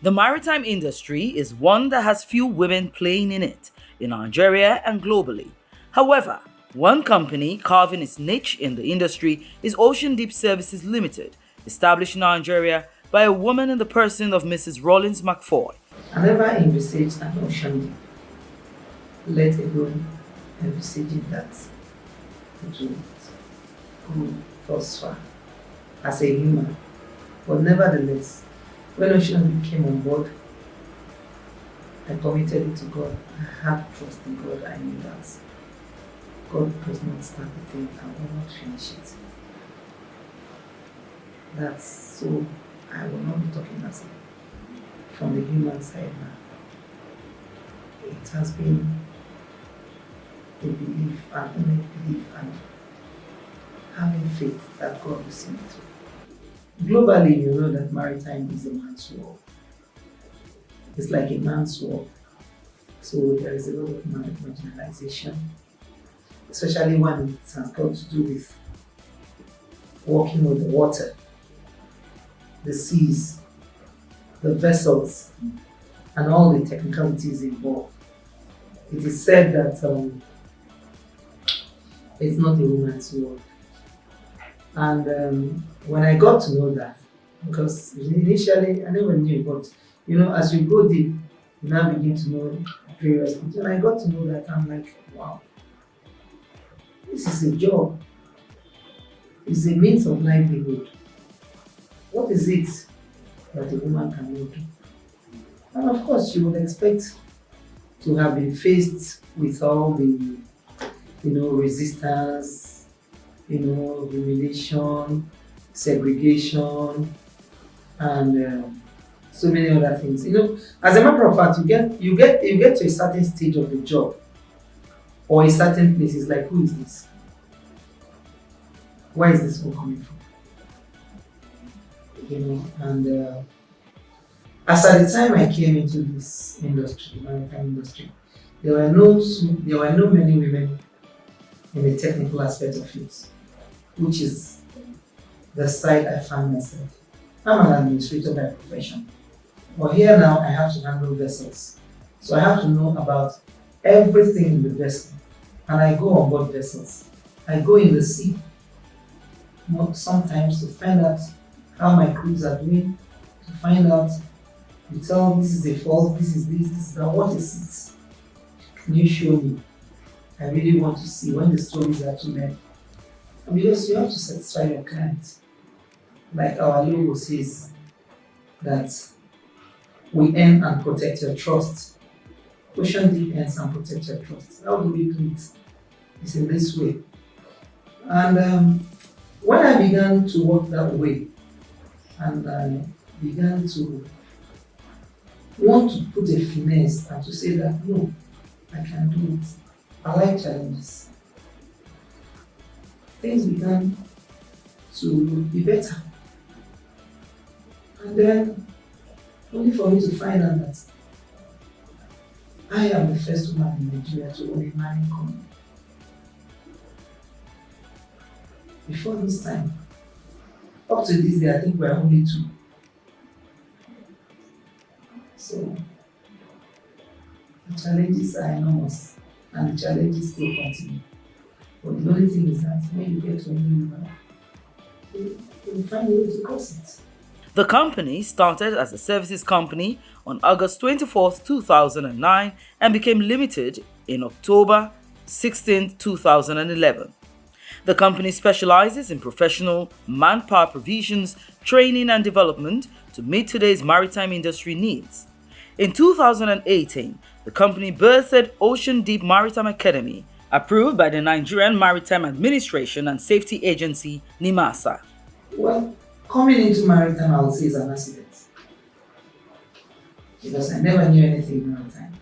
The maritime industry is one that has few women playing in it, in Nigeria and globally. However, one company carving its niche in the industry is Ocean Deep Services Limited, established in Nigeria by a woman in the person of Mrs. Rollins McFoy. I never envisaged an ocean deep, let alone envisaging that it would go thus far as a human. But nevertheless, when Ocean Deep came on board, I committed it to God. I had trust in God. I knew that God does not start a thing and will not finish it. That's so I will not be talking as from the human side now. It has been a belief, an innate belief, and having faith that God will see me through. Globally, you know that maritime is a man's world. It's like a man's world. So there is a lot of marginalization, especially when it has got to do with working with the water, the seas, the vessels, and all the technicalities involved. It is said that it's not a woman's world. And when I got to know that, because initially I never knew, but you know, as you go deep, you now begin to know various things. When I got to know that, I'm like, wow, this is a job. It's a means of livelihood. What is it that a woman can do? And of course, you would expect to have been faced with all the, resistance, humiliation, segregation, and so many other things. As a matter of fact, you get to a certain stage of the job or a certain place. It's like, who is this? Where is this all coming from? And as at the time I came into this industry, maritime industry, there were no many women in the technical aspect of it, which is the side I found myself. I'm an administrator by profession, but here now I have to handle vessels, so I have to know about everything in the vessel, and I go on board vessels. I go in the sea sometimes to find out how my crews are doing, to find out, you tell this is a fault, this is that, what is it? Can you show me? I really want to see when the stories are too many. And because you have to satisfy your client. Like our logo says, that we earn and protect your trust. Ocean Deep earns and protect your trust. How do we do it? It's in this way. And when I began to work that way, and I began to want to put a finesse and to say that no, I can do it. I like challenges. Things began to be better. And then, only for me to find out that I am the first woman in Nigeria to own a mining company. Before this time, up to this day, I think we're only two. So, the challenges are enormous, and the challenges still continue. But the only thing is that when you get to a new level, you find a way to cross it. The company started as a services company on August 24, 2009 and became limited in October 16, 2011. The company specializes in professional manpower provisions, training and development to meet today's maritime industry needs. In 2018, the company birthed Ocean Deep Maritime Academy, approved by the Nigerian Maritime Administration and Safety Agency, NIMASA. Well, coming into maritime, I would say, is an accident. Because I never knew anything maritime.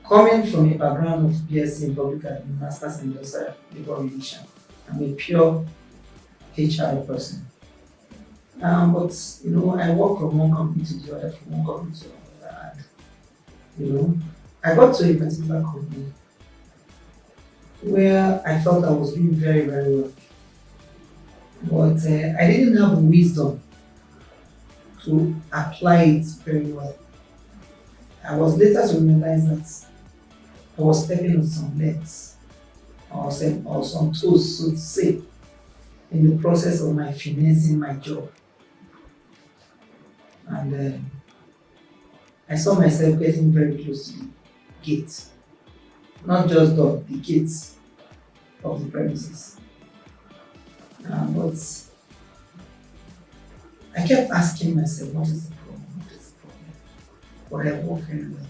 Coming from a background of BSc in Public Admin, Masters in Industrial Labor Relations, I'm a pure HR person. But I work from one company to the other, from one company to the other, and I got to a particular company where I felt I was doing very, very well. But I didn't have the wisdom to apply it very well. I was later to realize that I was stepping on some legs or some toes, so to say, in the process of my financing my job. And I saw myself getting very close to the gate, not just the gates of the premises. But I kept asking myself, what is the problem? What is the problem? But I worked very well.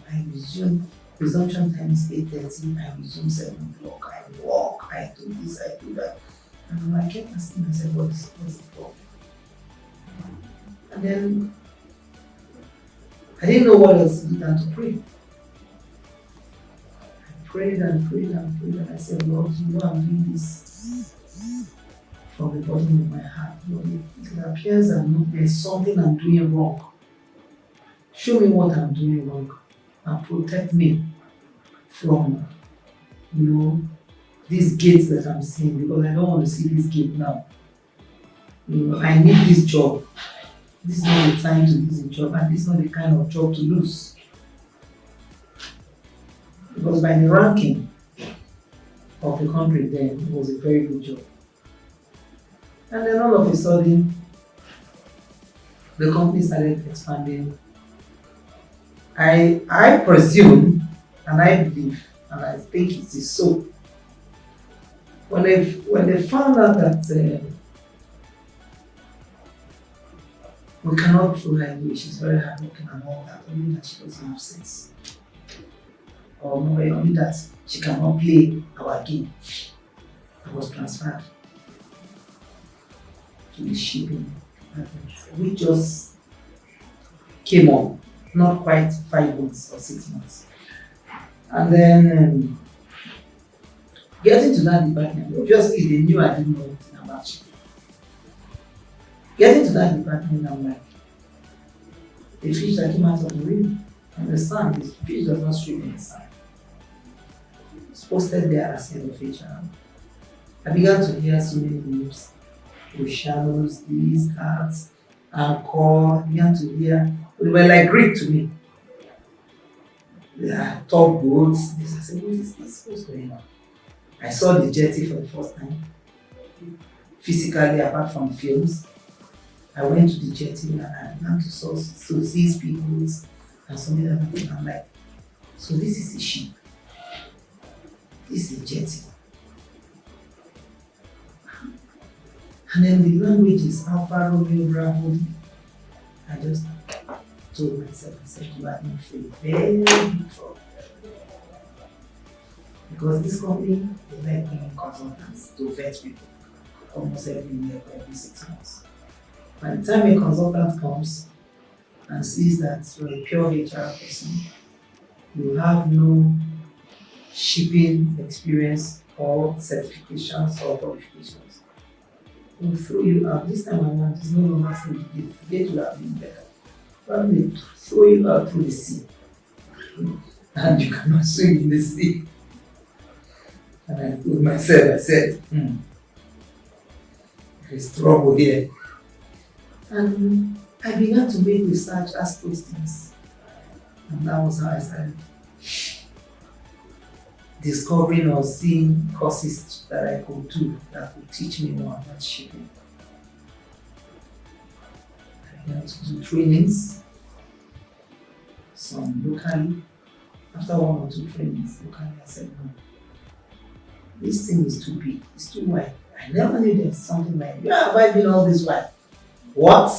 Resumption time is 8:30, I resume 7 o'clock, I walk, I do this, I do that. And I kept asking myself, what's the problem? And then I didn't know what else to do than to pray. I prayed and prayed and prayed, and I said, Lord, you know I'm doing this from the bottom of my heart. Lord, it appears that there's something I'm doing wrong. Show me what I'm doing wrong and protect me from, these gates that I'm seeing, because I don't want to see this gate now. I need this job. This is not the time to lose a job, and this is not the kind of job to lose. Because by the ranking of the country then, it was a very good job. And then all of a sudden, the company started expanding. I presume, and I believe, and I think it is so. When they found out that we cannot provide you, she's very hardworking and all that, only that she doesn't have sense. Or no, only that she cannot play our game. I was transferred to the shipping department. We just came up, not quite 5 months or 6 months. And then getting to that department, obviously they knew I didn't know anything about shipping. Getting to that department, I'm like, the fish that came out of the river and the sand, the fish does not swim in the sand. It's posted there as head of HR. I began to hear so many names, Oceanos, these, that, Anchor. I began to hear, they were like Greek to me. Yeah, top boats. I said, what is this? What's going on? I saw the jetty for the first time. Physically, apart from films, I went to the jetty and I began to see speedboats and some other things. I'm like, so this is a ship. This is a jetty. And then the language is Alpha Romeo Bravo. I just told myself, I said, you are in for a very big trouble. Because this company, they like bringing consultants to vet people almost every year or every 6 months. By the time a consultant comes and sees that you're a pure HR person, you have no shipping experience or certifications or qualifications, will throw you out. This time around, it's no longer through the gate. The gate will have been better. Probably throw you out through the sea. And you cannot swim in the sea. And I told myself, I said, there's trouble here. And I began to make research, ask questions. And that was how I started discovering or seeing courses that I could do that could teach me more about shipping. I began to do trainings, some locally. After 1 or 2 trainings locally, I said, no, this thing is too big, it's too wide. I never knew there's something like, yeah, have I been all this wide? What?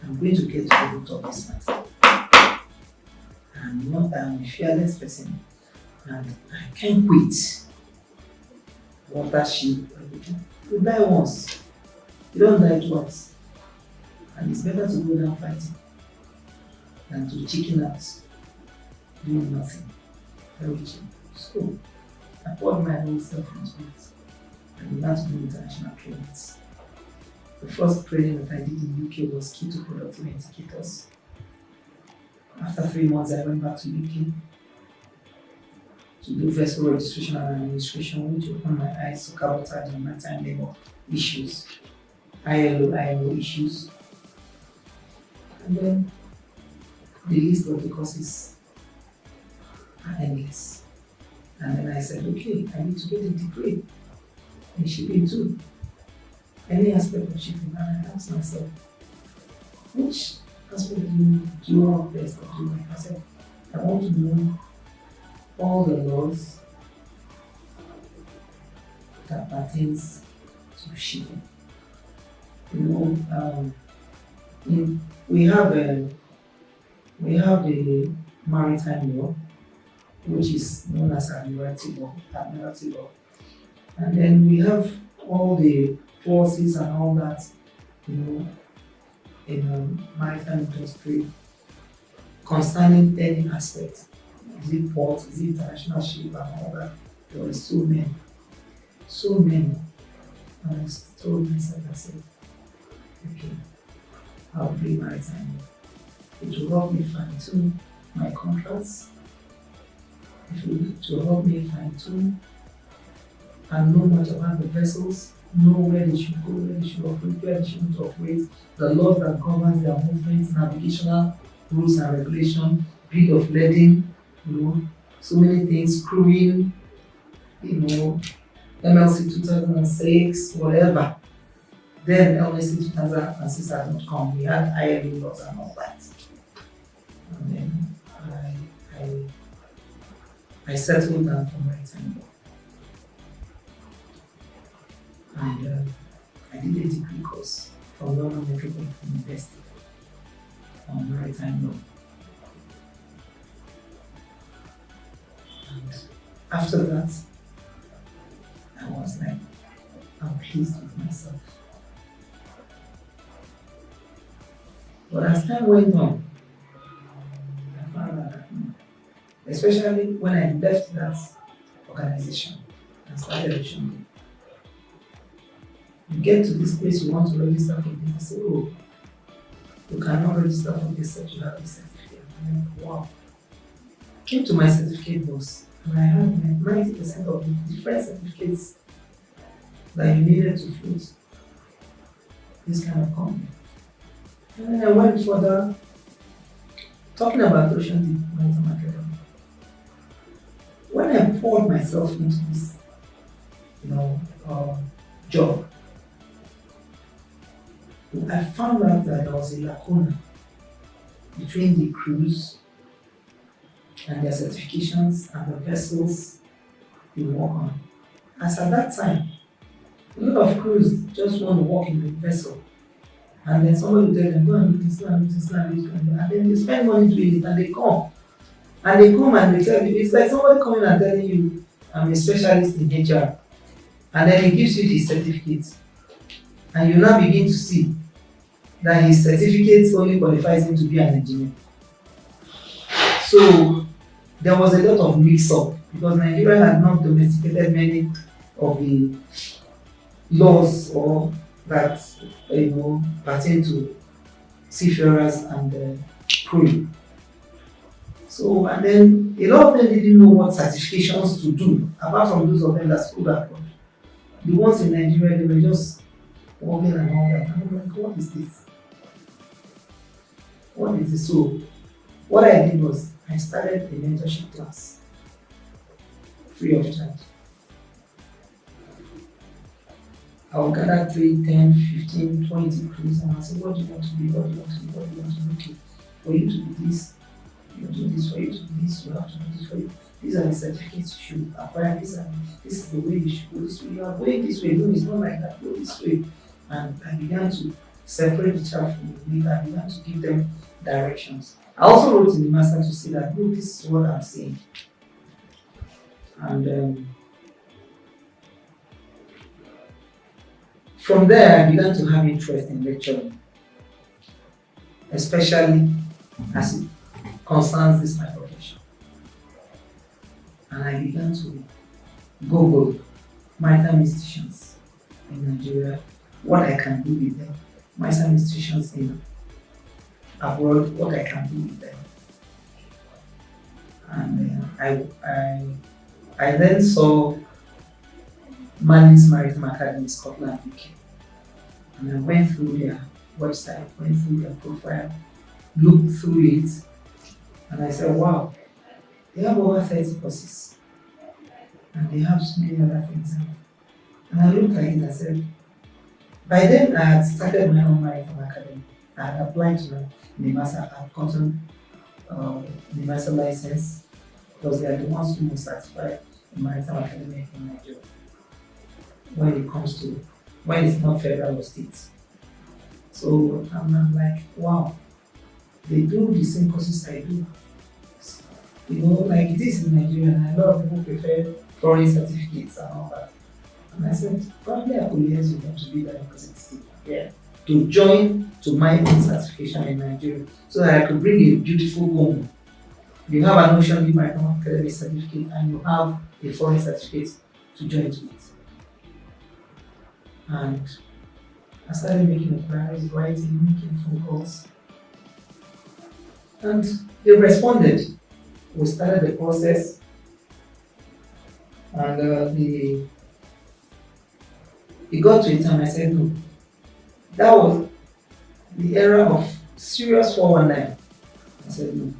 I'm going to get to the root of this matter. I'm a fearless person and I can't quit. Water ship, you die once, you don't die twice. And it's better to go down fighting than to chicken out, doing nothing. Very cheap. So I poured my whole self into it and began to do international trainings. The first training that I did in UK was Key to Productive Indicators. After 3 months, I went back to UK to do vessel registration and administration, which opened my eyes to cabotage and maritime labor issues, ILO, IMO issues. And then the list of the courses are endless. And then I said, okay, I need to get a degree in shipping too. Any aspect of shipping. And I asked myself, which aspect do you want best of doing? I said, I want to know all the laws that pertains to shipping. You know, we have the maritime law, which is known as admiralty law, and then we have all the policies and all that, you know, in maritime industry concerning any aspect. Is it port? Is it international ship and all that? There were so many. And I told myself, I said, okay, I'll do maritime law. It will help me fine tune my contracts. It will help me fine tune and know much about the vessels, know where they should go, where they should operate, where they shouldn't operate, the laws that governs their movements, navigational rules and regulations, breed of leading, you know, so many things, crewing, you know, MLC 2006, whatever. Then LSC 2006 had not come. We had ILA laws and all that. And then I settled down for maritime law. And I did a degree course from London Metropolitan University on maritime law. And after that, I was like, I'm pleased with myself. But as time went on, I found out that, especially when I left that organization and started Ocean, you get to this place you want to register for this, they say, oh, you cannot register for this, you have this certificate. And I'm like, wow. Came to my certificate box, and I had 90% of the different certificates that you needed to float this kind of company. And then I went further, talking about Ocean Deep Maritime Academy. When I poured myself into this, job, I found out that there was a lacuna between the crews and their certifications and the vessels they work on. As at that time, a lot of crews just want to work in the vessel, and then somebody will tell them, go and do this, go and do this, go and do this, and then they spend money doing it, and they come. And they come and they tell you, it's like somebody coming and telling you, I'm a specialist in HR, and then he gives you the certificate, and you now begin to see that his certificate only qualifies him to be an engineer. So there was a lot of mix-up because Nigeria had not domesticated many of the laws or that pertain to seafarers and crewing. So, and then a lot of them didn't know what certifications to do, apart from those of them that schooled abroad. The ones in Nigeria, they were just working and all that. And I'm like, what is this? What is this? So, what I did was I started a mentorship class, free of charge. I will gather 3, 10, 15, 20 crews and I'll say, what do you want to be? What do you want to be? What do you want to be? Okay, for you to be this, you do this, for you to be this, you have to do this for you. These are the certificates you should acquire. This is the way you should go this way. You are going this way. No, it's not like that. Go this way. And I began to separate the chaff from the wheat. I began to give them directions. I also wrote in the master to say that, look, this is what I'm saying. And from there, I began to have interest in lecturing, especially as it concerns this my profession. And I began to Google maritime institutions in Nigeria, what I can do with them, maritime institutions in abroad, what I can do with them. And I then saw Manly's Maritime Academy, Scotland, UK. And I went through their website, went through their profile, looked through it and I said, wow, they have over 30 courses and they have so many other things. And I looked at it and I said, by then I had started my own maritime academy. I had applied to my universal, I had gotten universal license because they are the ones who must certify the maritime academy in Nigeria when it comes to when it's not federal or state. So I'm like, wow, they do the same courses I do. You know, like it is in Nigeria, and a lot of people prefer foreign certificates and all that. And I said, probably I could liaise with them to be the representative. Yeah. To join to my own certification in Nigeria so that I could bring a beautiful home. You have an Ocean Deep Maritime Academy certificate and you have a foreign certificate to join to it. And I started making inquiries, writing, making phone calls. And they responded. We started the process and it got to a time I said no. That was the era of serious 419. I said no.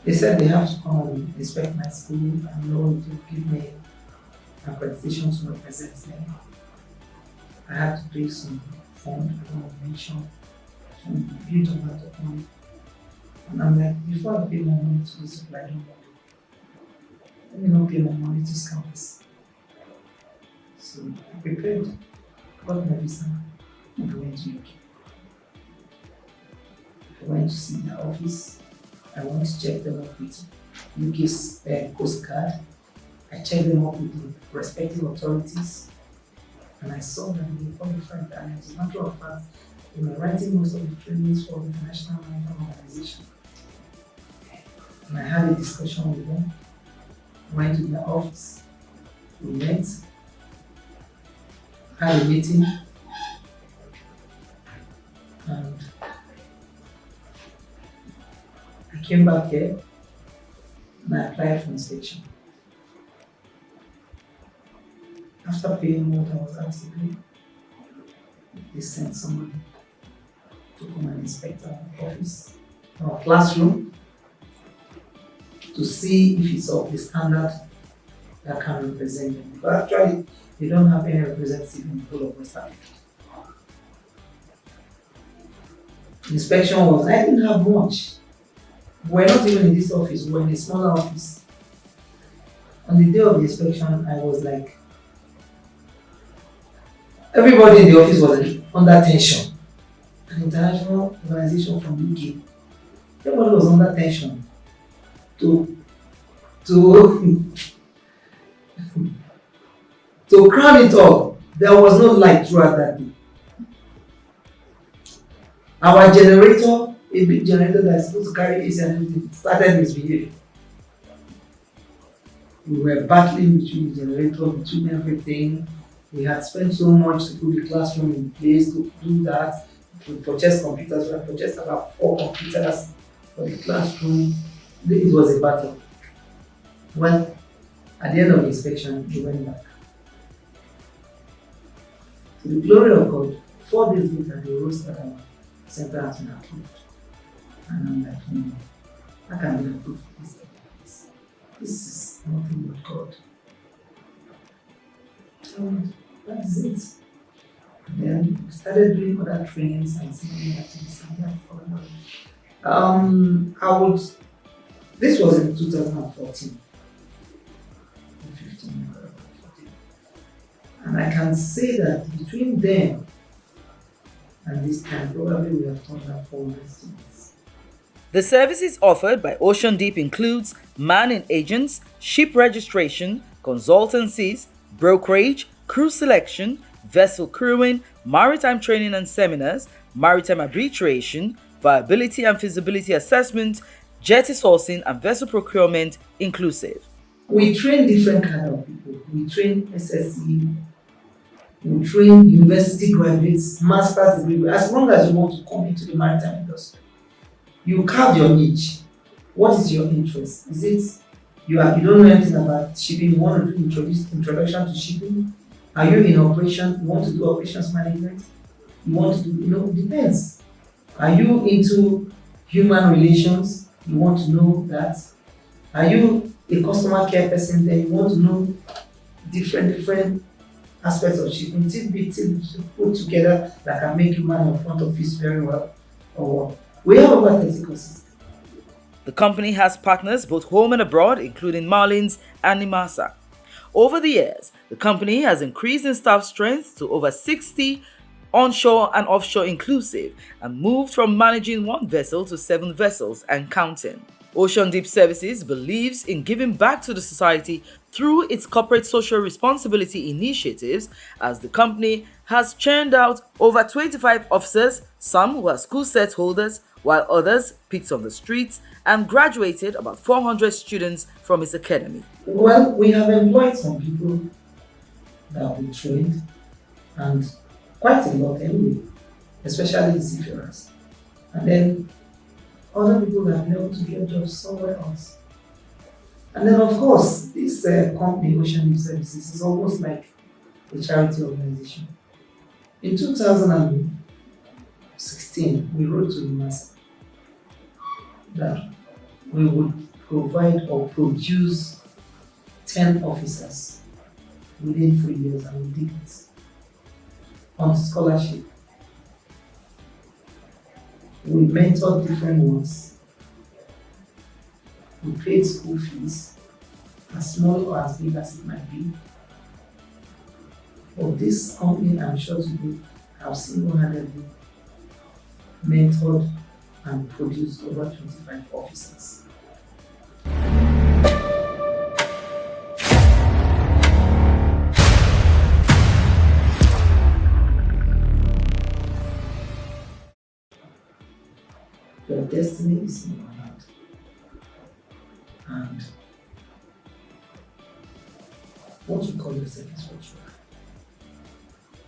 They said they have to come and inspect my school and know to give me accreditation to represent them. I had to pay some fund, I don't want to mention, some huge amount of money. And I'm like, before I pay my money to this supply, I don't want to. Let me not pay my money to scalpers. So I prepared, got my visa, and I went to UK. I went to see the office. I went to check them up with UK's Coast Guard. I checked them up with the respective authorities. And I saw that they were qualified. And as a matter of fact, they were writing most of the trainings for the International Maritime Organization. And I had a discussion with them. I went to their office. We met. Had a meeting. And I came back here and I applied for inspection. After paying what I was asked to pay, they sent someone to come and inspect our office, our classroom, to see if it's of the standard that can represent them. But actually, they don't have any representative in the whole of West Africa. The inspection was, I didn't have much. We're not even in this office, we're in a smaller office. On the day of the inspection, I was like, everybody in the office was under tension. An international organization from UK. Everybody was under tension to crown it all. There was no light throughout that day. Our generator, a big generator that's supposed to carry AC and everything, started misbehaving. We were battling between the generator, between everything. We had spent so much to put the classroom in place to do that. We purchased computers. We had purchased about 4 computers for the classroom. It was a battle. Well, at the end of the inspection, we went back. To the glory of God, 4 days later, they wrote that our center has been approved. And I'm like, no, I can't be approved for this. This is nothing but God. And that is it. Then we started doing other trainings and similar activities. This was in 2014. 15, 14. And I can say that between then and this time, probably we have turned out 400 students. The services offered by Ocean Deep includes manning agents, ship registration, consultancies, brokerage, crew selection, vessel crewing, maritime training and seminars, maritime arbitration, viability and feasibility assessment, jetty sourcing and vessel procurement inclusive. We train different kind of people. We train SSE, we train university graduates, master's degree. As long as you want to come into the maritime industry, you carve your niche. What is your interest? Is it you don't know anything about shipping? You want to do introduction to shipping? Are you in operation? You want to do operations management? You want to do, it depends. Are you into human relations? You want to know that. Are you a customer care person? Then you want to know different aspects of shipping, tidbits to put together that can make you man in front office very well. Or we have over 30 courses. The company has partners both home and abroad, including Marlins and Nimasa. Over the years, the company has increased in staff strength to over 60, onshore and offshore inclusive, and moved from managing one vessel to 7 vessels and counting. Ocean Deep Services believes in giving back to the society through its corporate social responsibility initiatives, as the company has churned out over 25 officers, some who are school set holders, while others picked on the streets, and graduated about 400 students from its academy. Well, we have employed some people that we trained, and quite a lot anyway, especially the seafarers. And then other people that have been able to get jobs somewhere else. And then, of course, this company, Ocean Deep Services, is almost like a charity organization. In 2016, we wrote to the master that we would provide or produce 10 officers within 3 years, and we did it on scholarship. We mentored different ones. We paid school fees, as small or as big as it might be. But this company, I'm sure today, have single-handedly mentored and produced over 25 officers. Your destiny is in your hand. And what you call yourself is what you are.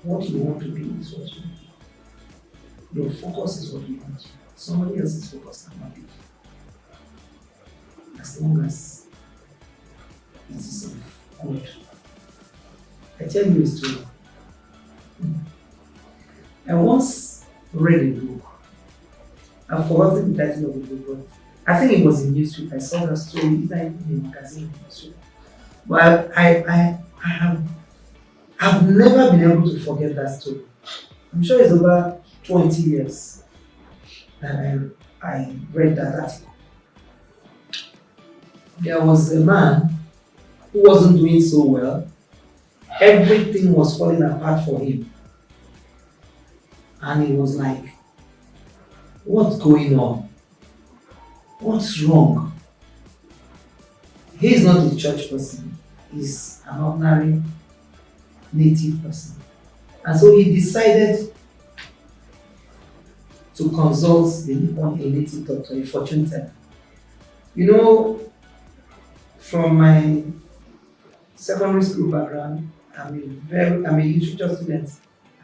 What you want to be is what you be. Your focus is what you want. Somebody else's focus cannot be. As long as it is of good. I tell you a story. I once read a book. I've forgotten the title of the book, but I think it was in newspaper. I saw the story either in a magazine or newspaper. But I've never been able to forget that story. I'm sure it's over 20 years that I read that article. There was a man who wasn't doing so well. Everything was falling apart for him. And he was like, what's going on? What's wrong? He's not a church person. He's an ordinary native person. And so he decided to consult a native doctor, a fortune teller. You know, from my secondary school background, I'm a literature student,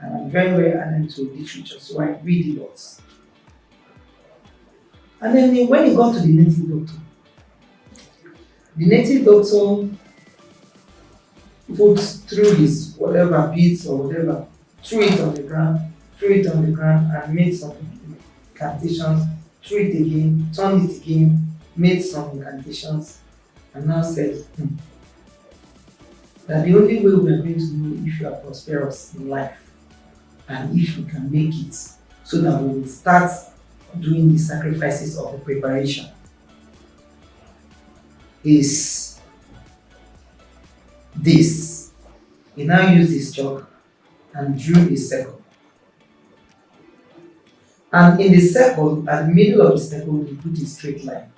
and I'm very, very ardent to literature, so I read a lot. And then when he got to the native doctor put through his whatever beads or whatever, threw it on the ground, and made some incantations, threw it again, turned it again, made some incantations, and now said that the only way we are going to know if you are prosperous in life and if you can make it, so that we will start doing the sacrifices of the preparation, is this. He now used his chalk and drew a circle. And in the circle, at the middle of the circle, he put a straight line.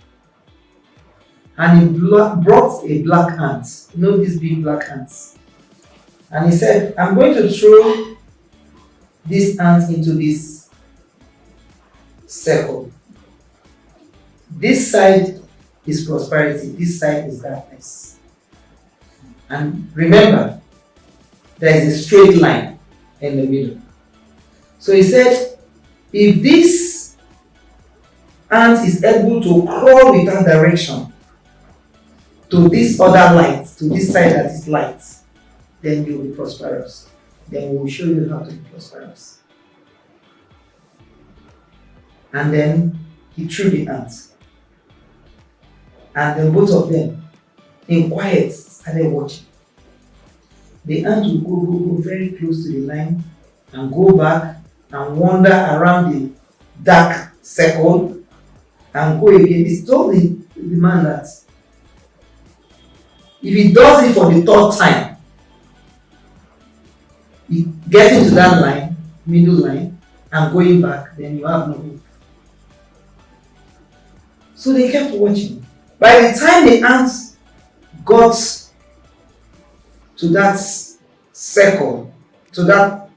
And he brought a black ant, you know these big black ants. And he said, I'm going to throw this ant into this circle. This side is prosperity, this side is darkness. And remember, there is a straight line in the middle. So he said, if this ant is able to crawl without direction to this other light, to this side that is light, then you will be prosperous. Then we will show you how to be prosperous. and then he threw the ant. And then both of them, in quiet, started watching. The ant would go very close to the line and go back and wander around the dark circle and go again. He told the man that if he does it for the third time, he gets into that line, middle line, and going back, then you have no hope. So they kept watching. By the time the ants got to that circle, to that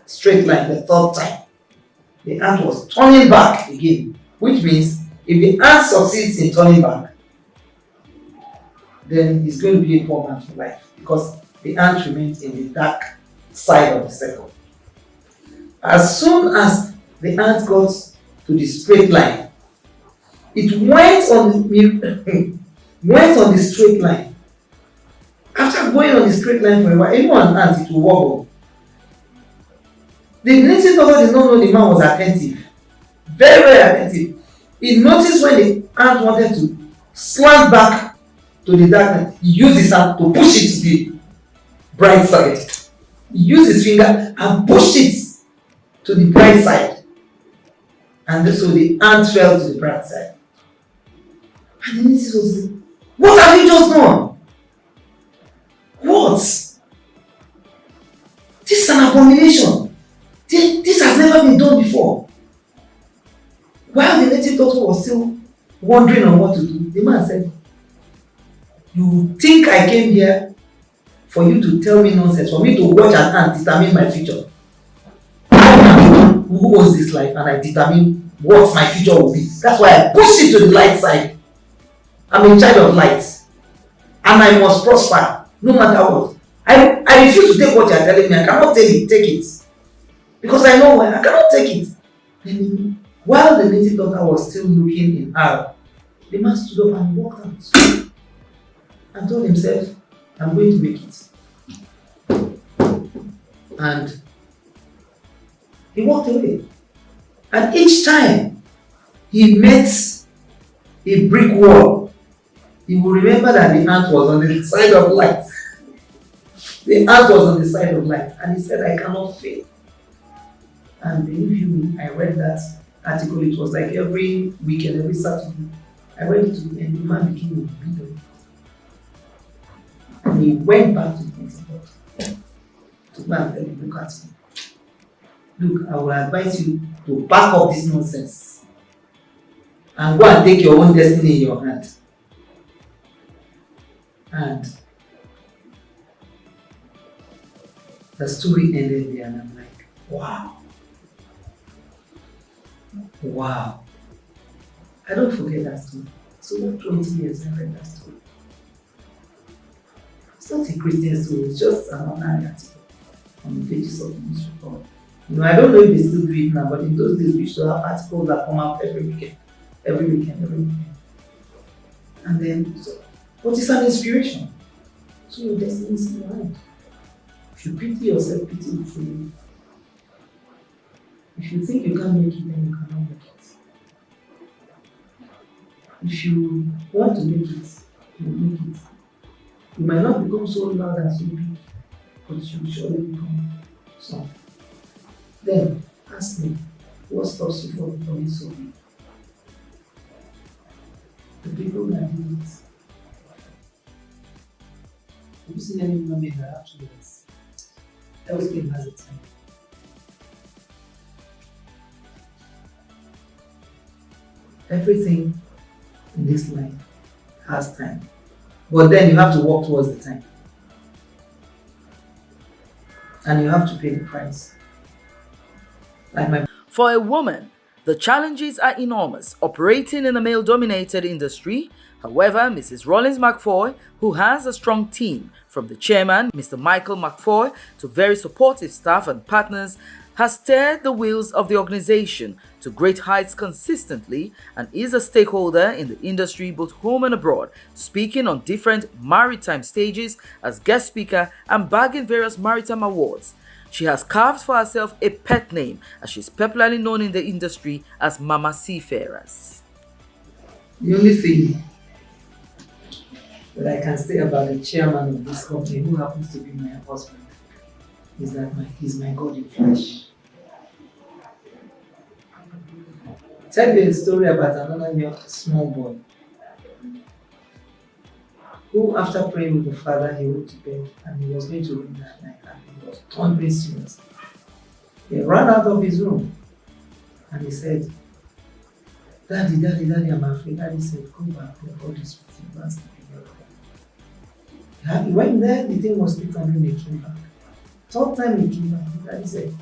straight line the third time, the ant was turning back again, which means if the ant succeeds in turning back, then he's going to be a poor man for life because the ant remains in the dark side of the circle. As soon as the ant got to the straight line, it went on the straight line. After going on the straight line for a while, anyone ant, it will wobble. The native doctor did not know the man was attentive. Very, very attentive. He noticed when the ant wanted to slant back to the darkness, he used his hand to push it to the bright side. He used his finger and pushed it to the bright side. And so the ant fell to the bright side. And the native was like, what have you just done? What? This is an abomination. This has never been done before. While the native doctor was still wondering on what to do, the man said, you think I came here for you to tell me nonsense, for me to watch an ant determine my future? I am the one who owns this life and I determine what my future will be. That's why I push it to the light side. I'm in charge of light. And I must prosper, no matter what. I refuse to take what you are telling me. I cannot take it. Because I know I cannot take it. And while the native doctor was still looking in her, the man stood up and walked out and told himself, I'm going to make it. And he walked away. And each time he met a brick wall, he will remember that the ant was on the side of light. The ant was on the side of light. And he said, I cannot fail. And believe me, I read that article. It was like every weekend, every Saturday. I read it and the man became a leader. And he went back to the native doctor to go and tell him, look at me. Look, I will advise you to back up this nonsense and go and take your own destiny in your hand. And the story ended there, and I'm like, wow. Wow. I don't forget that story. So 20 years I read that story. It's not a Christian story, it's just an ordinary article on the pages of the newspaper. I don't know if they still do it now, but in those days we used to have articles that come out every weekend. And then, what is an inspiration? So your destiny is in your hand. If you pity yourself, pity will follow you. If you think you can't make it, then you cannot make it. If you want to make it, you will make it. You might not become so loud and so big, but you will surely become something. Then, ask me, what stops you from becoming so big? The people that do it. Have you seen any women that actually does? Everything has a time. Everything in this life has time. But then you have to work towards the time. And you have to pay the price. For a woman, the challenges are enormous operating in a male-dominated industry. However, Mrs. Rollins McFoy, who has a strong team from the chairman, Mr. Michael McFoy, to very supportive staff and partners, has steered the wheels of the organization to great heights consistently and is a stakeholder in the industry both home and abroad, speaking on different maritime stages as guest speaker and bagging various maritime awards. She has carved for herself a pet name as she's popularly known in the industry as Mama Seafarers. The only thing that I can say about the chairman of this company, who happens to be my husband, is that he's my God in flesh. Tell you a story about another young small boy who, after praying with the father, he went to bed and he was going to read that night and he was thundering serious. He ran out of his room and he said, Daddy, Daddy, Daddy, I'm afraid. Daddy said, go back, your God is with you. That's the He went there, the thing was still thundering, he came back. Third time he came back, Daddy said,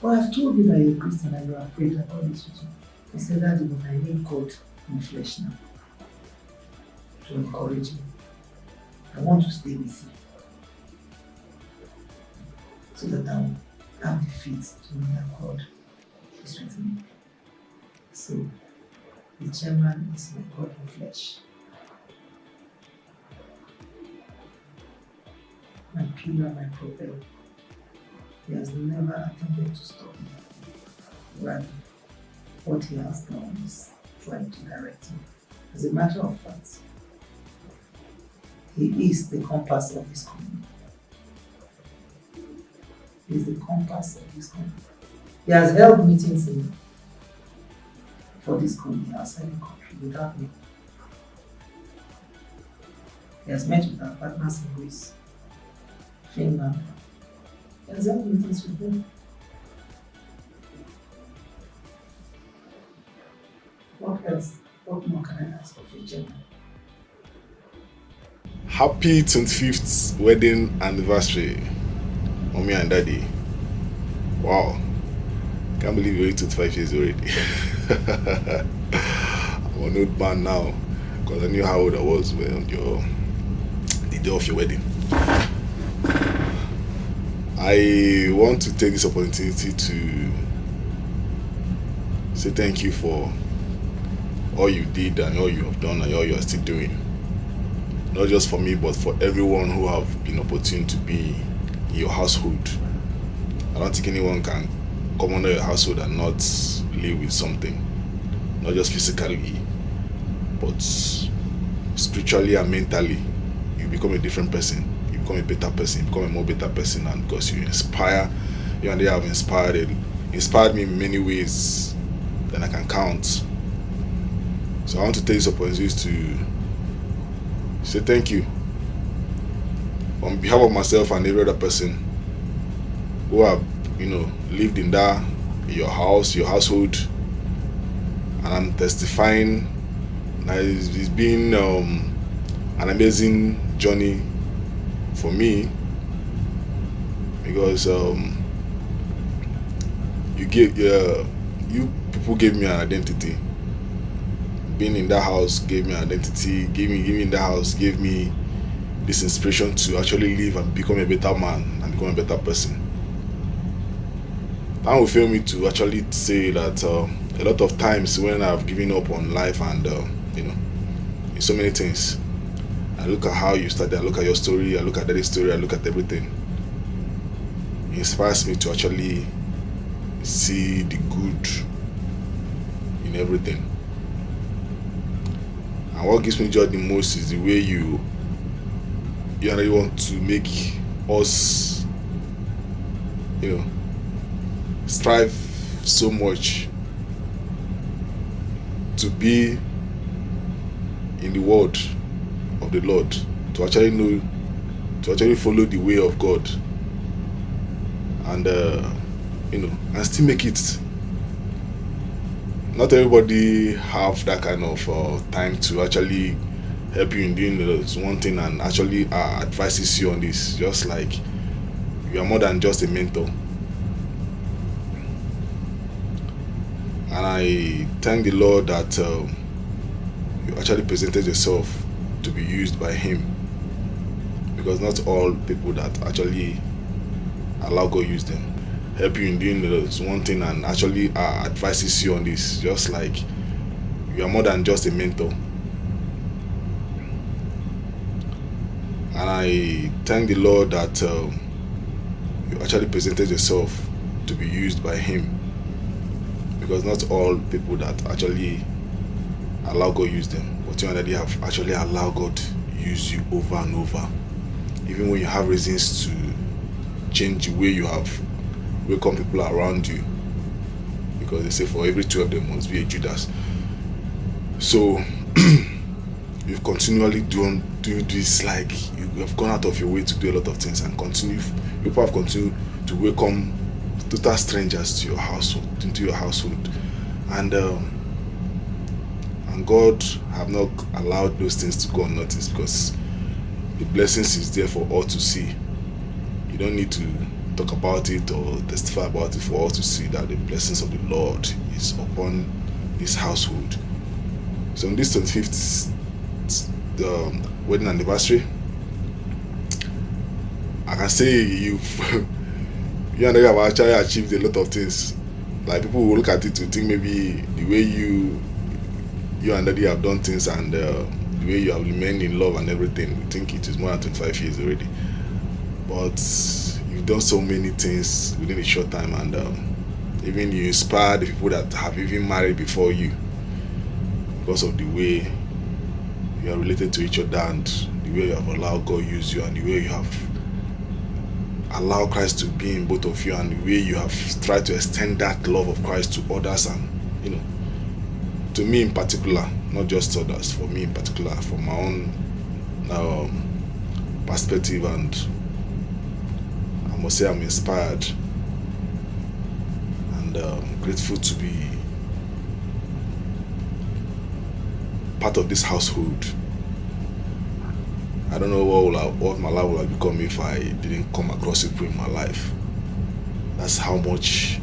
well, I've told you that you're a Christian and you're afraid that God is with you. He said, Daddy, but I need God in flesh now to encourage me. I want to stay with you so that I will have the faith to know that God is with me. So, the chairman is my God in flesh. My pillar, my propel. He has never attempted to stop me. Rather, what he has done is trying to direct me. As a matter of fact, he is the compass of this company. He is the compass of this company. He has held meetings for this company outside the country without me. He has met with our partners in Greece, Finland. He has held meetings with them. What else? What more can I ask of a gentleman? Happy 25th wedding anniversary, Mommy and Daddy. Wow, can't believe you're 25 years already. I'm an old man now because I knew how old I was when the day of your wedding. I want to take this opportunity to say thank you for all you did and all you have done and all you are still doing. Not just for me, but for everyone who have been opportune to be in your household. I don't think anyone can come under your household and not live with something. Not just physically, but spiritually and mentally. You become a different person. You become a better person. You become a more better person, and because you inspire, you and they have inspired me in many ways than I can count. So I want to take this opportunity to say thank you on behalf of myself and every other person who have, lived in your house, your household, and I'm testifying that it's been an amazing journey for me because you people gave me an identity. Being in that house gave me an identity, gave me in that house, gave me this inspiration to actually live and become a better man and become a better person. That will fail me to actually say that a lot of times when I've given up on life and in so many things, I look at how you started, I look at your story, I look at Daddy's story, I look at everything. It inspires me to actually see the good in everything. And what gives me joy the most is the way you really want to make us, strive so much to be in the word of the Lord, to actually follow the way of God, and and still make it. Not everybody have that kind of time to actually help you in doing this one thing and actually advises you on this. Just like you are more than just a mentor. And I thank the Lord that you actually presented yourself to be used by Him, because not all people that actually allow God use them help you in doing this one thing and actually advises you on this. Just like you are more than just a mentor. And I thank the Lord that you you actually presented yourself to be used by Him. Because not all people that actually allow God use them, but you already have actually allowed God use you over and over. Even when you have reasons to change the way you have welcome people around you. Because they say for every 12 there must be a Judas. So you've continually do this, like you have gone out of your way to do a lot of things, and people have continued to welcome total strangers to your household, into your household, and God have not allowed those things to go unnoticed, because the blessings is there for all to see. You don't need to talk about it or testify about it for all to see that the blessings of the Lord is upon this household. So on this 25th wedding anniversary, I can say you and I have actually achieved a lot of things. Like, people will look at it to think maybe the way you and Daddy have done things, and the way you have remained in love and everything, we think it is more than 25 years already. But you've done so many things within a short time, and even you inspired the people that have even married before you, because of the way you are related to each other, and the way you have allowed God use you, and the way you have allowed Christ to be in both of you, and the way you have tried to extend that love of Christ to others, and to me in particular, not just others, for me in particular, from my own perspective, and I must say I'm inspired and grateful to be part of this household. I don't know what my life would have become if I didn't come across people in my life. That's how much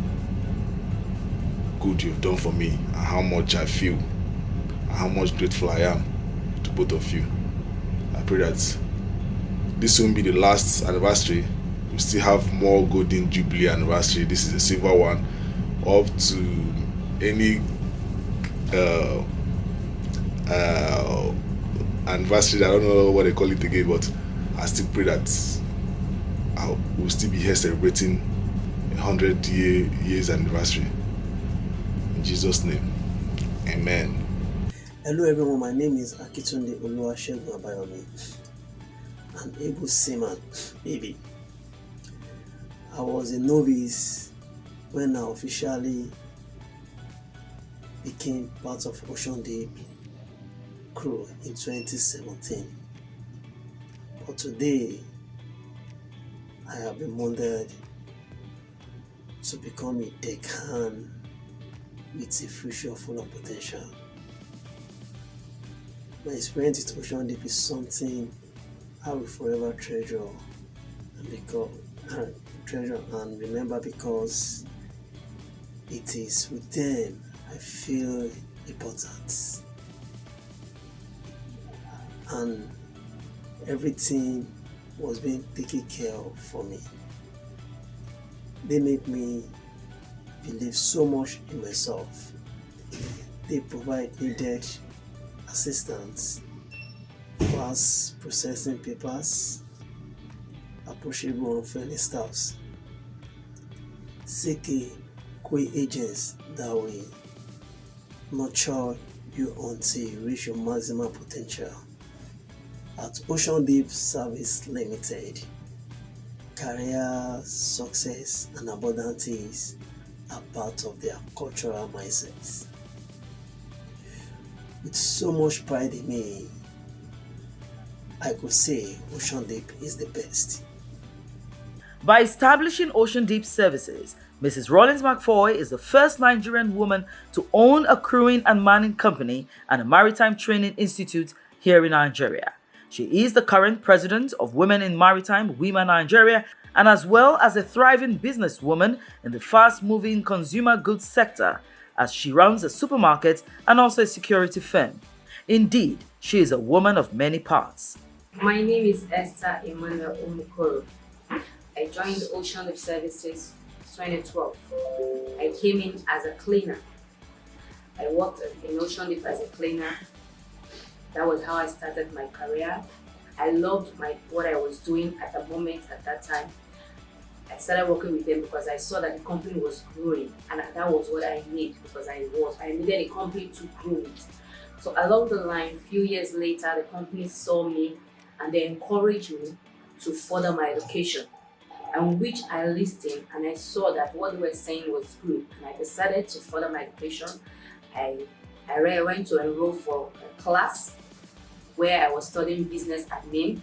good you've done for me, and how much I feel, and how much grateful I am to both of you. I pray that this won't be the last anniversary. We still have more golden jubilee anniversary. This is a silver one, up to any anniversary. I don't know what they call it again, but I still pray that we'll still be here celebrating 100 years anniversary. In Jesus' name, amen. Hello everyone, my name is Akitunde Oluwasegun Abayomi, an able seaman, baby. I was a novice when I officially became part of Ocean Deep crew in 2017. But today, I have been molded to become a deckhand with a future full of potential. My experience with Ocean Deep is something I will forever treasure and remember, because it is with them I feel important, and everything was being taken care of for me. They make me believe so much in myself. They provide needed assistance, fast processing papers, approachable and friendly staffs, CK agents that will nurture you until you reach your maximum potential. At Ocean Deep Service Limited, career, success, and abundant ease are part of their cultural mindset. With so much pride in me, I could say Ocean Deep is the best. By establishing Ocean Deep Services, Mrs. Rollins McFoy is the first Nigerian woman to own a crewing and manning company and a maritime training institute here in Nigeria. She is the current president of Women in Maritime, WIMA Nigeria, and as well as a thriving businesswoman in the fast-moving consumer goods sector, as she runs a supermarket and also a security firm. Indeed, she is a woman of many parts. My name is Esther Emmanuel Omukoro. I joined Ocean Deep Services 2012. I came in as a cleaner. I worked in Ocean Deep as a cleaner. That was how I started my career. I loved what I was doing at the moment at that time. I started working with them because I saw that the company was growing, and that was what I needed because I needed a company to grow with. So along the line, few years later, the company saw me and they encouraged me to further my education, and which I listened and I saw that what they were saying was good, and I decided to further my education. I went to enroll for a class where I was studying business admin.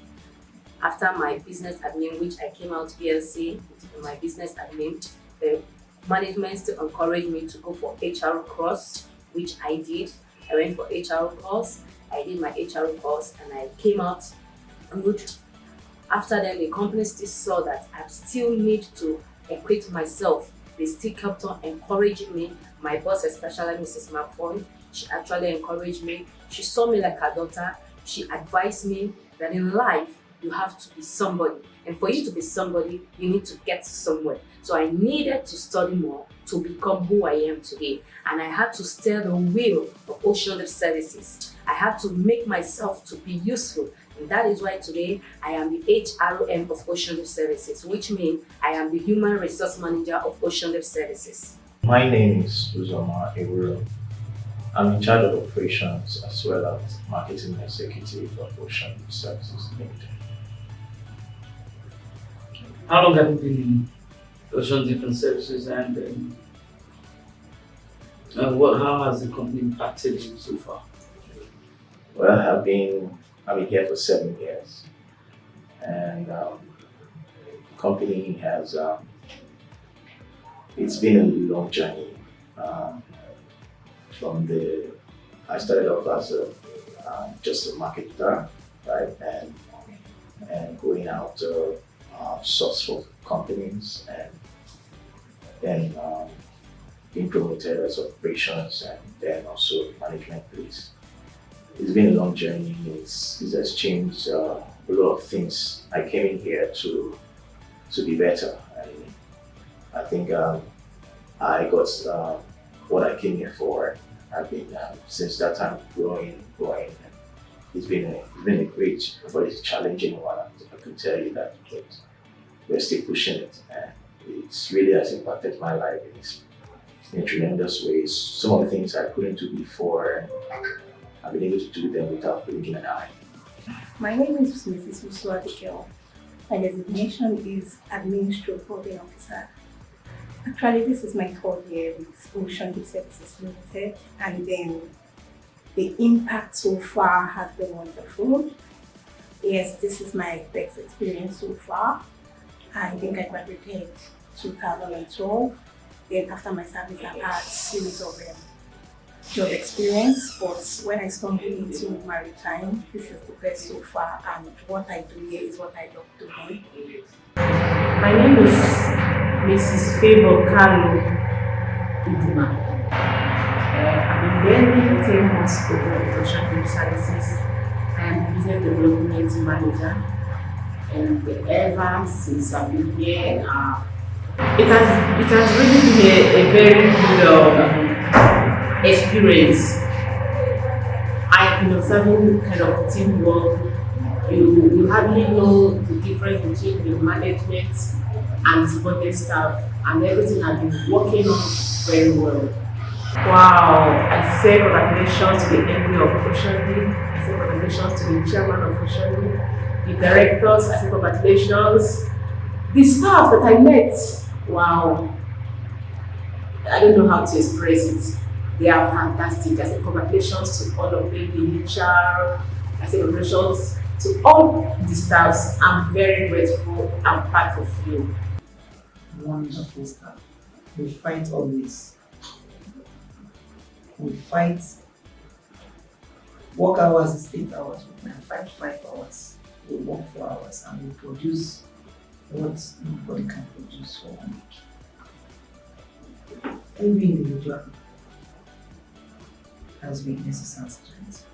After my business admin, which I came out PLC with my business admin, the management still encouraged me to go for HR course, which I did. I went for HR course, I did my HR course, and I came out good. After then, the company still saw that I still need to equip myself. They still kept on encouraging me. My boss, especially Mrs. McFoy, she actually encouraged me. She saw me like her daughter. She advised me that in life, you have to be somebody. And for you to be somebody, you need to get somewhere. So I needed to study more to become who I am today. And I had to steer the wheel of Ocean Life Services. I had to make myself to be useful. And that is why today I am the HRM of Ocean Life Services, which means I am the Human Resource Manager of Ocean Life Services. My name is Uzoma Ewuro. I'm in charge of operations as well as marketing executive of Ocean Life Services Limited. How long have you been in Ocean Different Services, and how has the company impacted you so far? Well, I've been here for 7 years, and the company has it's been a long journey. I started off as just a marketer, right, and going out to source for companies, and then being promoted as operations, and then also management place. It's been a long journey. It has changed a lot of things. I came in here to be better. I think I got what I came here for. I've been since that time growing. It's been a great, but it's a challenging one. I can tell you that, but we're still pushing it, and it's really has impacted my life in tremendous ways. Some of the things I couldn't do before, I've been able to do them without blinking an eye. My name is Mrs. Usua Dikel. My designation is Administrative Holding Officer. Actually, this is my 3rd year with Ocean Deep Services Limited, and then the impact so far has been wonderful. Yes, this is my best experience so far. I think I graduated 2012. Then after my service, I've had a series of job experience, but when I stumbled into maritime, this is the best so far, and what I do here is what I love doing. My name is Mrs. Favor Carlo Iduma. I've been learning 10 months ago at Ocean Deep Services. I am business development manager, and ever since I've been here, it has really been a very good experience. I've been observing kind of teamwork. You hardly know the difference between the management and the supporting staff, and everything has been working on very well. Wow! I say congratulations to the MD of Ocean Deep. I say congratulations to the chairman of Ocean Deep, the directors. I say congratulations. The staff that I met, wow! I don't know how to express it. They are fantastic. I say congratulations to all of them, the HR. I say congratulations to all the staffs. I'm very grateful. I'm part of you. Wonderful staff. We fight always. We fight. Work hours is 8 hours. We fight 5 hours. We work 4 hours, and we produce what nobody can produce for 1 week. Every individual has weaknesses and strengths.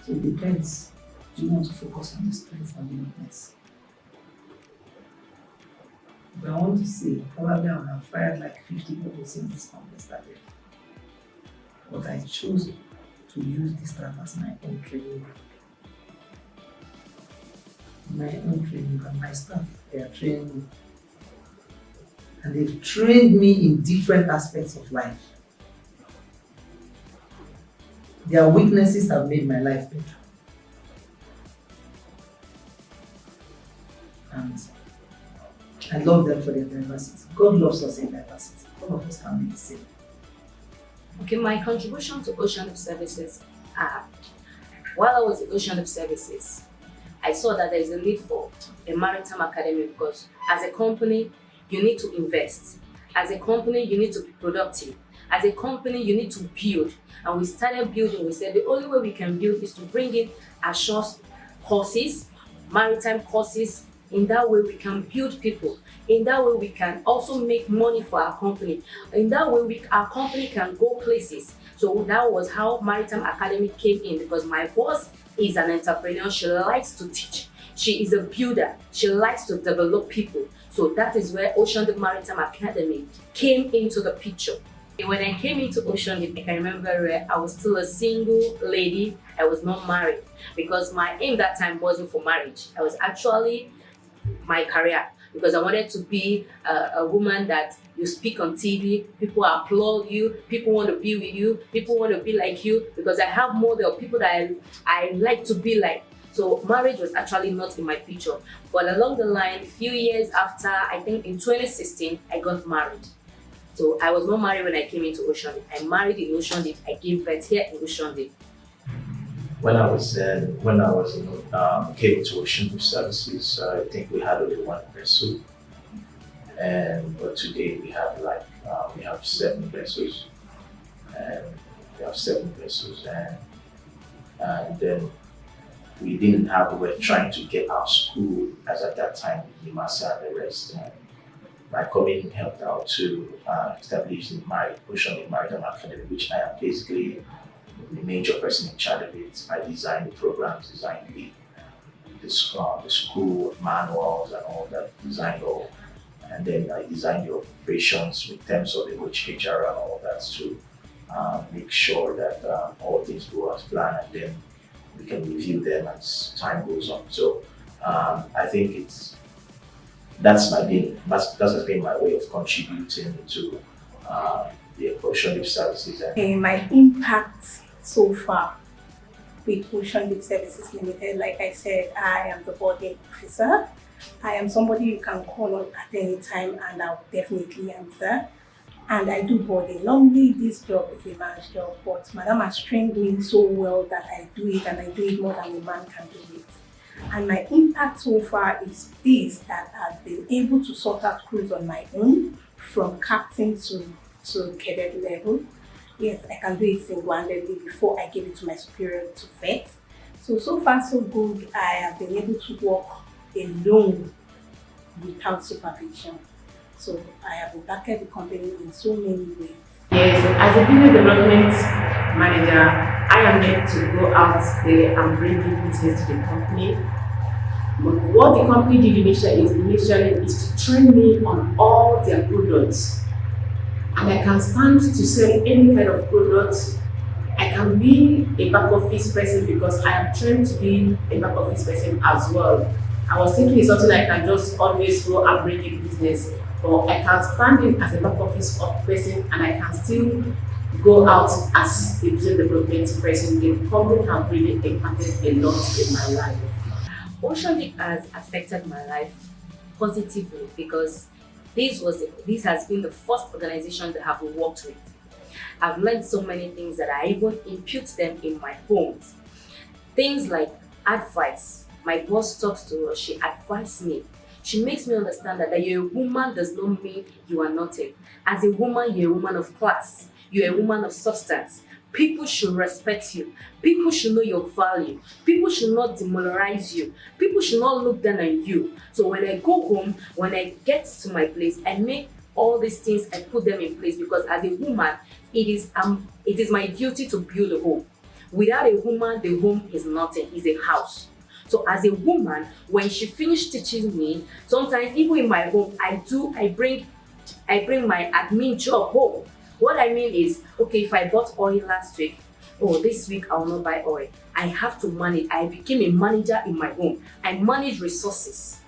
So it depends. Do you want to focus on the strengths and the weakness? If I want to say, probably I would have fired like 50 people since this company started. But I chose to use this staff as my own training. My own training, and my staff, they are training me. and they've trained me in different aspects of life. Their weaknesses have made my life better. And I love them for their diversity. God loves us in diversity. All of us can be the same. Okay, my contribution to Ocean Leap Services while I was in Ocean Leap Services, I saw that there is a need for a maritime academy because as a company, you need to invest. As a company, you need to be productive. As a company, you need to build. And we started building. We said the only way we can build is to bring in ashore courses, maritime courses. In that way, we can build people. In that way, we can also make money for our company. In that way, our company can go places. So that was how Maritime Academy came in, because my boss is an entrepreneur. She likes to teach. She is a builder. She likes to develop people. So that is where Ocean Leap Maritime Academy came into the picture. When I came into Ocean Leap, I can remember I was still a single lady. I was not married because my aim that time wasn't for marriage. I was actually my career, because I wanted to be a woman that you speak on TV, people applaud you, people want to be with you, people want to be like you, because I have model people that I like to be like. So marriage was actually not in my picture. But along the line, few years after, I think in 2016, I got married. So I was not married when I came into Ocean Leap. I married in Ocean Leap. I gave birth here in Ocean Leap. When I came to Ocean Leap Services, I think we had only one vessel, but today we have we have 7 vessels, and then we didn't have. We were trying to get our school, as at that time, Nimasa and the rest. My coming helped out to establish my Ocean Leap Maritime Academy, which I am basically the major person in charge of it. I designed the programs, designed the school manuals and all that, designed all. And then I designed the operations in terms of the HR and all that to make sure that all things go as planned, and then we can review them as time goes on. So I think that has been my way of contributing to the Ocean Leap Services. My impact so far with Ocean Leap Services Limited, like I said, I am the boarding officer. I am somebody you can call on at any time and I'll definitely answer. And I do boarding. Normally this job is a man's job, but Madam has trained me so well that I do it, and I do it more than a man can do it. And my impact so far is this, that I've been able to sort out crews on my own, from captain to cadet level. Yes, I can do it single-handedly before I give it to my superior to vet. So far so good. I have been able to work alone without supervision. So I have impacted the company in so many ways. Yes, as a business development manager, I am meant to go out there and bring in business to the company. But what the company did initially is to train me on all their products. And I can stand to sell any kind of product. I can be a back office person because I am trained to be a back office person as well. I was thinking it's something I can just always go and bring in business. But I can stand in as a back office person, and I can still go out as a business development person. The company have really impacted a lot in my life. Ocean Leap has affected my life positively because this has been the first organization that I've worked with. I've learned so many things that I even impute them in my homes. Things like advice. My boss talks to her, she advises me. She makes me understand that you're a woman does not mean you are nothing. As a woman, you're a woman of class. You're a woman of substance. People should respect you. People should know your value. People should not demoralize you. People should not look down on you. So when I go home, when I get to my place, I make all these things and put them in place, because as a woman, it is my duty to build a home. Without a woman, the home is nothing. It's a house. So as a woman, when she finished teaching me, sometimes even in my home, I bring my admin job home. What I mean is, okay, if I bought oil last week, this week I will not buy oil. I have to manage. I became a manager in my home. I manage resources.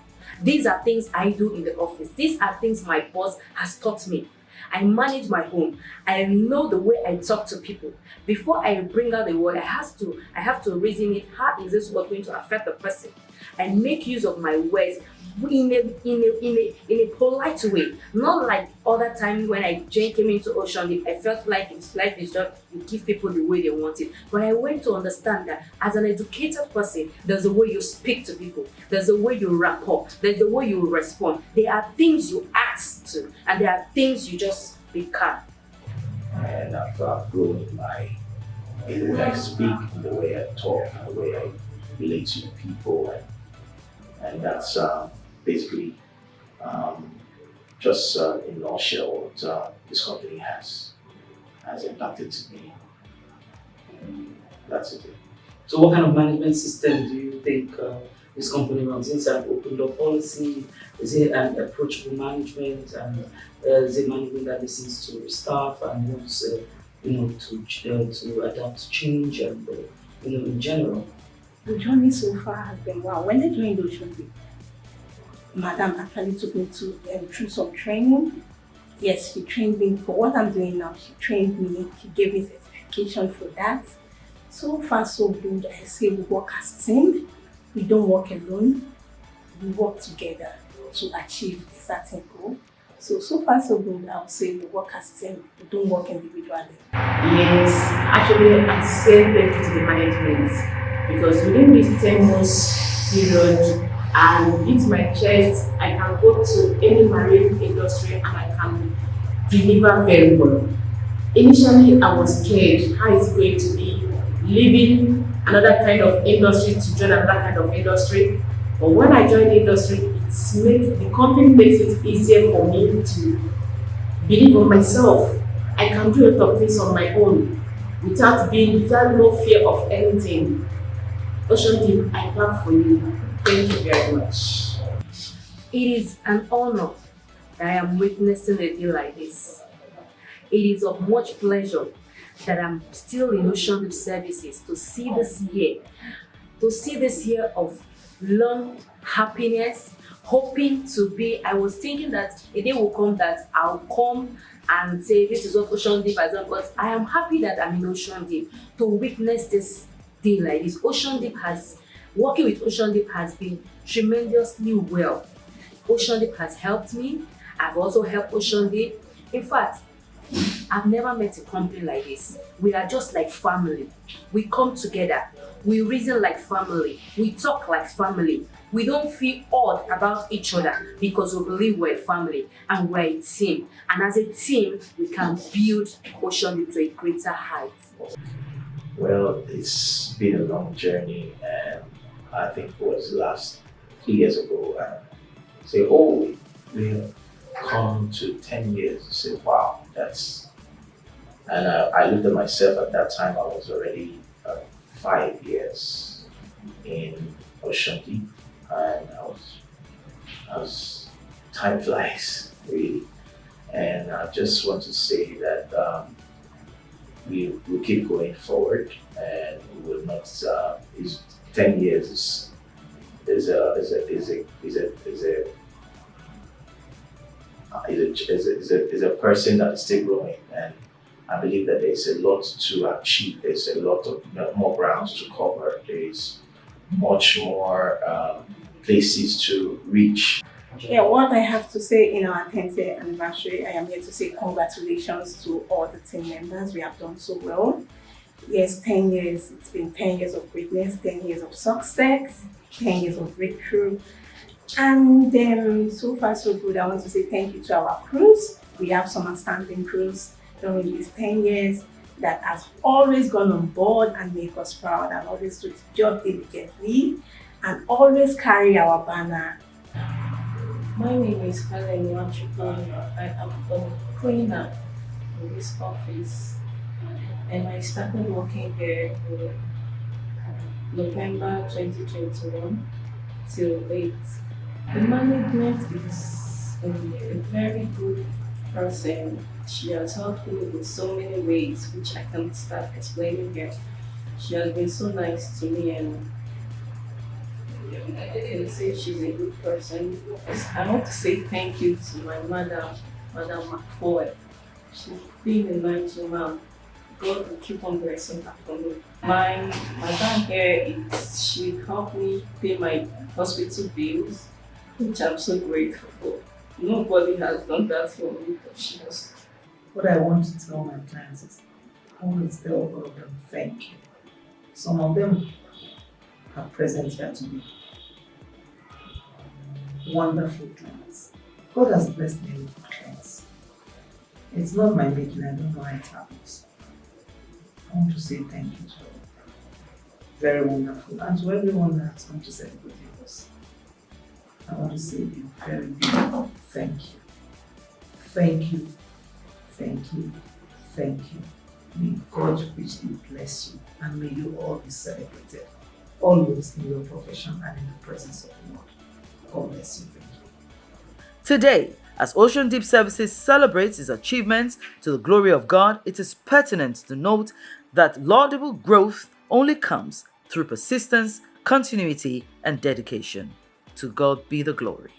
These are things I do in the office. These are things my boss has taught me. I manage my home. I know the way I talk to people. Before I bring out the word, I have to reason it. How is this word going to affect the person? I make use of my words in a polite way, not like other times when I came into Ocean Deep. I felt like life is just you give people the way they want it. But I went to understand that as an educated person, there's a way you speak to people, there's a way you wrap up, there's a way you respond. There are things you ask to, and there are things you just become. And I've grown in the way I speak, in the way I talk, in the way I relate to people, and that's basically just in a nutshell what this company has impacted to me. That's it. So what kind of management system do you think this company runs? Is it an open door policy? Is it an approachable management? And is it management that listens to staff and wants to adapt to change and in general? The journey so far has been wow. When I joined Ocean Deep, Madam actually took me through some training. Yes, she trained me for what I'm doing now. She trained me. She gave me certification for that. So far, so good. I say we work as team. We don't work alone. We work together to achieve a certain goal. So far, so good. I would say we work as team. We don't work individually. Yes, actually, I said thank you to the management because within this 10 months period, and beat my chest, I can go to any marine industry and I can deliver very well. Initially, I was scared. How is it going to be leaving another kind of industry to join another kind of industry? But when I joined the industry, the company makes it easier for me to believe on myself. I can do a lot of things on my own without no fear of anything. Ocean Deep, I clap for you. Thank you very much. It is an honor that I am witnessing a day like this. It is of much pleasure that I'm still in Ocean Deep Services to see this year of long happiness, hoping to be. I was thinking that a day will come that I'll come and say this is what Ocean Deep has done, but I am happy that I'm in Ocean Deep to witness this day like this. Working with Ocean Deep has been tremendously well. Ocean Deep has helped me. I've also helped Ocean Deep. In fact, I've never met a company like this. We are just like family. We come together. We reason like family. We talk like family. We don't feel odd about each other because we believe we're a family and we're a team. And as a team, we can build Ocean Deep to a greater height. Well, it's been a long journey, and I think it was last 3 years ago, and say, oh, we've come to 10 years. Say, wow, that's. And I looked at myself at that time. I was already 5 years in Ocean Deep, and I was time flies really, and I just want to say that we will keep going forward, and we will not. 10 years is a person that is still growing, and I believe that there's a lot to achieve. There's a lot of more grounds to cover. There's much more places to reach. Yeah, what I have to say in our 10th year anniversary, I am here to say congratulations to all the team members. We have done so well. Yes, 10 years, it's been 10 years of greatness, 10 years of success, 10 years of breakthrough. And so far so good. I want to say thank you to our crews. We have some outstanding crews during these 10 years that has always gone on board and make us proud and always do the job diligently and always carry our banner. My name is Helen Nwachukwu. I am a cleaner in this office, and I started working here in November 2021 till date. The management is a very good person. She has helped me in so many ways, which I can start explaining here. She has been so nice to me, and I can say she's a good person. I want to say thank you to my mother, Madam McFoy. She's been a nice woman. God will keep on blessing her for me. My madam here is she helped me pay my hospital bills, which I'm so grateful for. Nobody has done that for me, but she has. What I want to tell my clients is always tell all of them thank you. Some of them are present here today. Wonderful clients. God has blessed me with clients. It's not my making, I don't know how it happens. I want to say thank you to all. Very wonderful. And to everyone that has come to celebrate with us, I want to say a very big thank you. Thank you, thank you, thank you. May God richly bless you and may you all be celebrated, always in your profession and in the presence of the Lord. God bless you. Thank you. Today, as Ocean Deep Services celebrates its achievements to the glory of God, it is pertinent to note that laudable growth only comes through persistence, continuity, and dedication. To God be the glory.